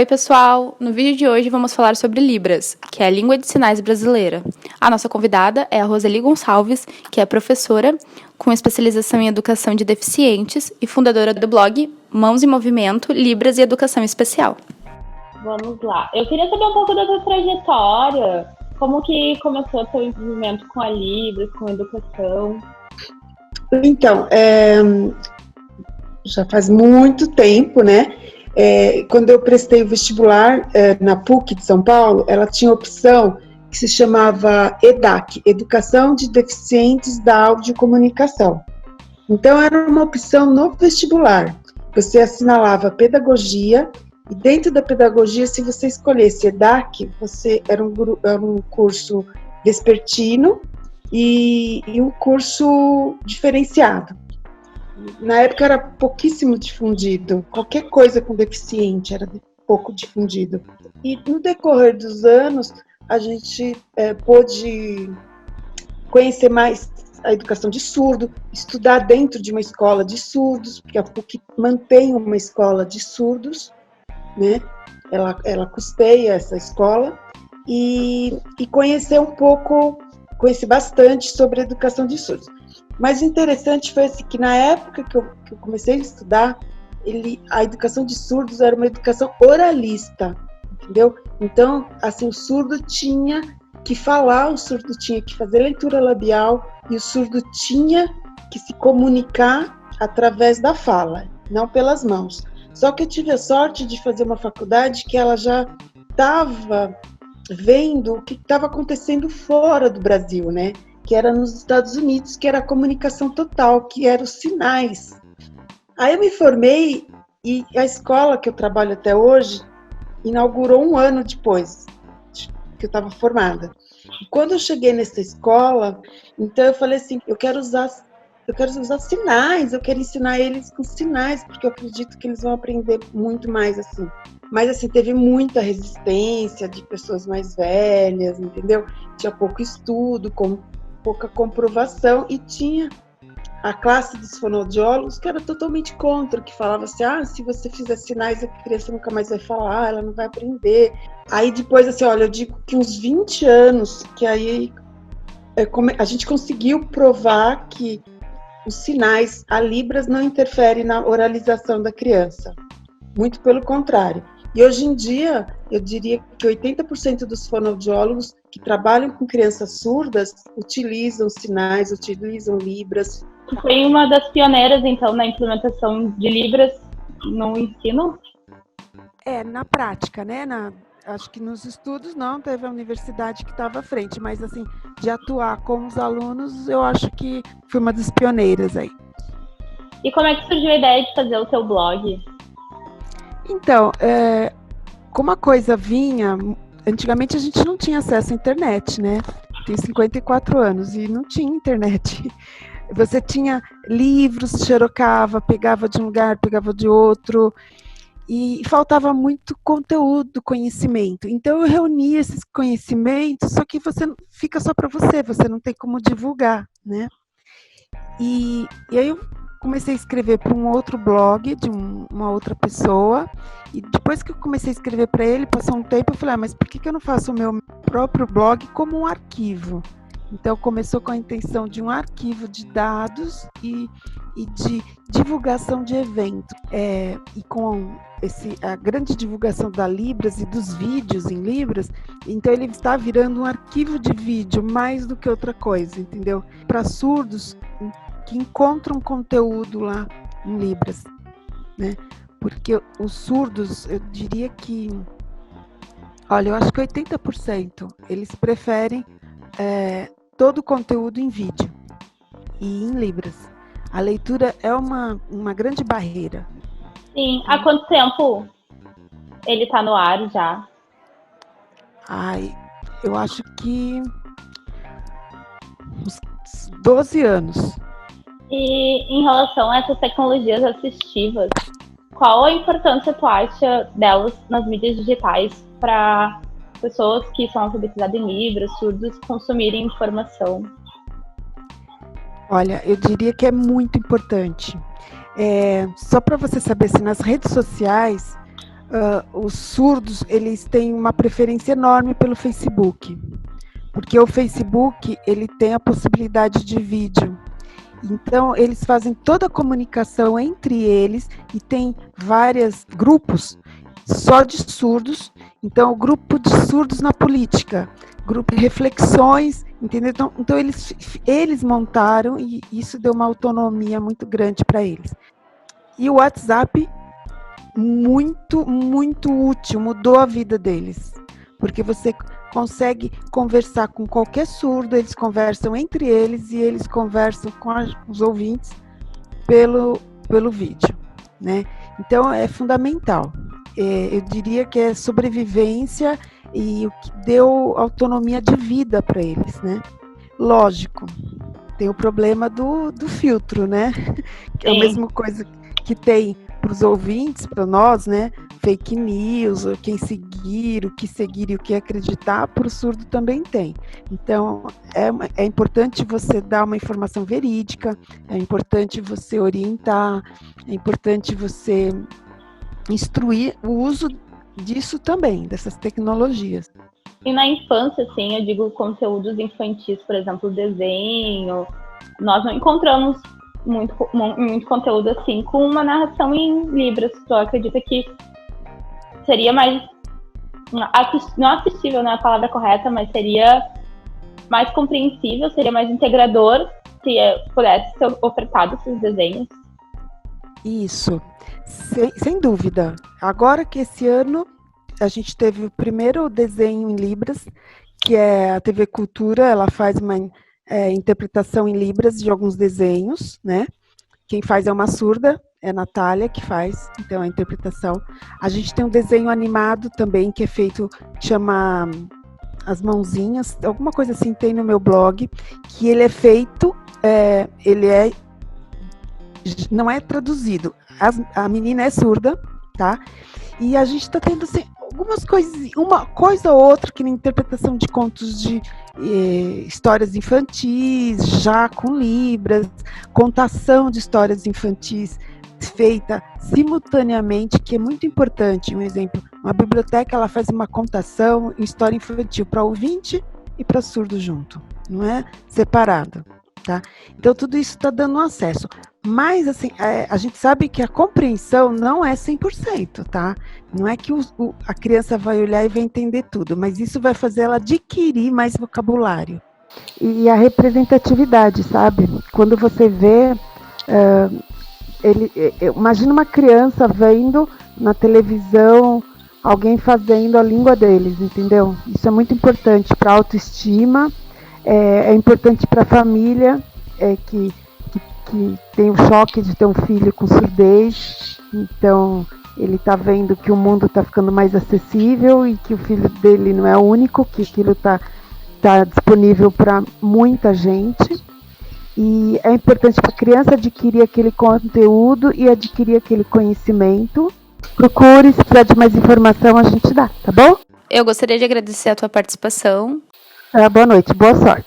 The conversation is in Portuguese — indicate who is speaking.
Speaker 1: Oi, pessoal! No vídeo de hoje vamos falar sobre Libras, que é a língua de sinais brasileira. A nossa convidada é a Roseli Gonçalves, que é professora com especialização em educação de deficientes e fundadora do blog Mãos em Movimento, Libras e Educação Especial.
Speaker 2: Vamos lá. Eu queria saber um pouco da tua trajetória, como que começou o teu envolvimento com a Libras, com a educação?
Speaker 3: Então, já faz muito tempo, né? Quando eu prestei o vestibular na PUC de São Paulo, ela tinha opção que se chamava EDAC, Educação de Deficientes da Audiocomunicação. Então, era uma opção no vestibular. Você assinalava pedagogia, e dentro da pedagogia, se você escolhesse EDAC, era um curso vespertino e um curso diferenciado. Na época era pouquíssimo difundido, qualquer coisa com deficiente era pouco difundido. E no decorrer dos anos, a gente pôde conhecer mais a educação de surdo, estudar dentro de uma escola de surdos, porque a PUC mantém uma escola de surdos, né? Ela custeia essa escola, e conhecer conheci bastante sobre a educação de surdos. Mas o interessante foi assim, que na época que eu comecei a estudar, a educação de surdos era uma educação oralista, entendeu? Então, assim, o surdo tinha que falar, o surdo tinha que fazer leitura labial e o surdo tinha que se comunicar através da fala, não pelas mãos. Só que eu tive a sorte de fazer uma faculdade que ela já estava vendo o que estava acontecendo fora do Brasil, né? Que era nos Estados Unidos, que era a comunicação total, que eram os sinais. Aí eu me formei e a escola que eu trabalho até hoje inaugurou um ano depois que eu estava formada. E quando eu cheguei nessa escola, então eu falei assim, eu quero usar sinais, eu quero ensinar eles com sinais, porque eu acredito que eles vão aprender muito mais assim. Mas assim, teve muita resistência de pessoas mais velhas, entendeu? Tinha pouco estudo, pouca comprovação, e tinha a classe dos fonoaudiólogos que era totalmente contra, que falava assim, se você fizer sinais, a criança nunca mais vai falar, ela não vai aprender. Aí depois, assim, olha, eu digo que uns 20 anos, que aí a gente conseguiu provar que os sinais, a Libras não interfere na oralização da criança. Muito pelo contrário. E hoje em dia, eu diria que 80% dos fonoaudiólogos que trabalham com crianças surdas utilizam sinais, utilizam Libras.
Speaker 2: Tu foi uma das pioneiras, então, na implementação de Libras no ensino?
Speaker 4: Na prática, né? Acho que nos estudos não, teve a universidade que estava à frente, mas assim, de atuar com os alunos, eu acho que fui uma das pioneiras aí.
Speaker 2: E como é que surgiu a ideia de fazer o teu blog?
Speaker 4: Então, como a coisa vinha, antigamente a gente não tinha acesso à internet, né? Tem 54 anos e não tinha internet. Você tinha livros, xerocava, pegava de um lugar, pegava de outro, e faltava muito conteúdo, conhecimento. Então eu reunia esses conhecimentos, só que fica só para você não tem como divulgar, né? E aí eu comecei a escrever para um outro blog de uma outra pessoa, e depois que eu comecei a escrever para ele, passou um tempo, eu falei, mas por que eu não faço o meu próprio blog como um arquivo? Então começou com a intenção de um arquivo de dados e de divulgação de evento. E com a grande divulgação da Libras e dos vídeos em Libras, então ele está virando um arquivo de vídeo mais do que outra coisa, entendeu? Para surdos que encontram conteúdo lá em Libras, né? Porque os surdos, eu diria que, olha, eu acho que 80% eles preferem todo o conteúdo em vídeo e em Libras. A leitura é uma grande barreira.
Speaker 2: Sim. Há quanto tempo ele está no ar já?
Speaker 4: Eu acho que uns 12 anos.
Speaker 2: E em relação a essas tecnologias assistivas, qual a importância tu acha delas nas mídias digitais para pessoas que são alfabetizadas em Libras, surdos, consumirem informação?
Speaker 4: Olha, eu diria que é muito importante. Só para você saber, assim, nas redes sociais, os surdos, eles têm uma preferência enorme pelo Facebook, porque o Facebook, ele tem a possibilidade de vídeo. Então, eles fazem toda a comunicação entre eles e tem vários grupos só de surdos. Então, o grupo de surdos na política, grupo de reflexões, entendeu? Então eles montaram e isso deu uma autonomia muito grande para eles. E o WhatsApp, muito, muito útil, mudou a vida deles, porque você consegue conversar com qualquer surdo, eles conversam entre eles e eles conversam com os ouvintes pelo vídeo, né? Então, é fundamental. Eu diria que é sobrevivência e o que deu autonomia de vida para eles, né? Lógico, tem o problema do filtro, né? Que é a mesma coisa que tem para os ouvintes, para nós, né? Fake news, quem seguir, o que acreditar, para o surdo também tem. Então, é importante você dar uma informação verídica, é importante você orientar, é importante você instruir o uso disso também, dessas tecnologias.
Speaker 2: E na infância, assim, eu digo conteúdos infantis, por exemplo, desenho, nós não encontramos muito conteúdo assim com uma narração em Libras. Tu acredita que seria mais, não assistível, não é a palavra correta, mas seria mais compreensível, seria mais integrador se pudesse ser ofertado esses desenhos?
Speaker 4: Isso, sem dúvida. Agora que esse ano a gente teve o primeiro desenho em Libras, que é a TV Cultura, ela faz uma interpretação em Libras de alguns desenhos, né? Quem faz é uma surda, é a Natália que faz, então a interpretação. A gente tem um desenho animado também, que é feito, que chama As Mãozinhas, alguma coisa assim tem no meu blog, que ele é feito, não é traduzido. A menina é surda, tá? E a gente está tendo assim, algumas coisas, uma coisa ou outra, que na interpretação de contos de histórias infantis, já com Libras, contação de histórias infantis feita simultaneamente, que é muito importante. Um exemplo, uma biblioteca, ela faz uma contação em história infantil para ouvinte e para surdo junto, não é separado, tá? Então, tudo isso está dando acesso. Mas, assim, a gente sabe que a compreensão não é 100%, tá? Não é que a criança vai olhar e vai entender tudo, mas isso vai fazer ela adquirir mais vocabulário. E a representatividade, sabe? Quando você vê... imagina uma criança vendo na televisão alguém fazendo a língua deles, entendeu? Isso é muito importante para a autoestima, é importante para a família, que tem o choque de ter um filho com surdez, então ele está vendo que o mundo está ficando mais acessível e que o filho dele não é o único, que aquilo está disponível para muita gente. E é importante para a criança adquirir aquele conteúdo e adquirir aquele conhecimento. Procure, se precisar de mais informação, a gente dá, tá bom?
Speaker 1: Eu gostaria de agradecer a tua participação.
Speaker 4: Boa noite, boa sorte.